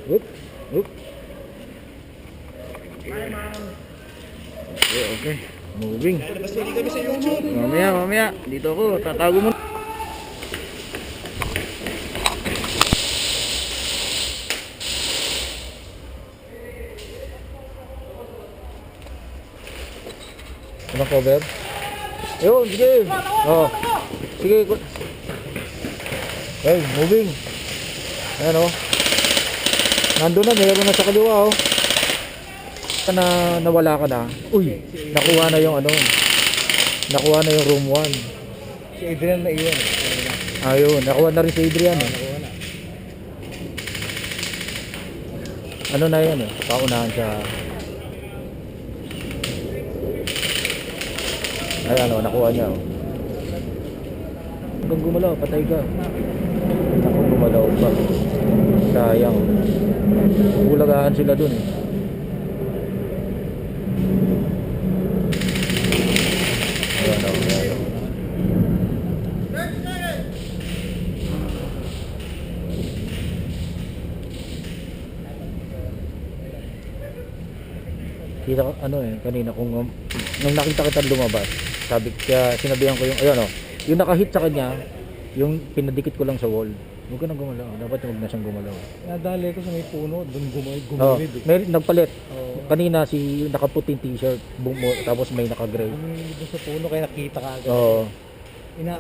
Oop. Oop. Okay, okay. Moving. Mamaya. Dito ako. Tatago mo. Anong cover? Ayun, sige. Oh. Sige. Hey, moving. Ayan oh. Nandun na, mayroon na sa kaliwa oh. Na nawala ka na. Uy, nakuha na yung ano. Nakuha na yung room 1. Si Adrian na iwan. Ayun, nakuha na rin si Adrian eh. Nakuha na. Ano na yan eh, paunahan siya. Ay ano, nakuha niya oh. Hanggang gumalaw, patay ka. Ako gumalaw pa. Sayang. Bulagahan sila dun eh. Ayan oh, ayan oh. Kita ko, ano eh, kanina kung nung nakita kita lumabas, sabi kaya sinabihan ko yung, ayan oh, yung nakahit sa kanya, yung pinadikit ko lang sa wall. Huwag ka nang gumalaw, dapat huwag na siyang gumalaw. Nadali ko sa may puno, doon Oh, gumilid eh. may nagpalit. Oh. Kanina si nakaputing t-shirt, tapos may naka-gray. Gumilid doon sa puno kaya nakita ka agad. Oo. Ina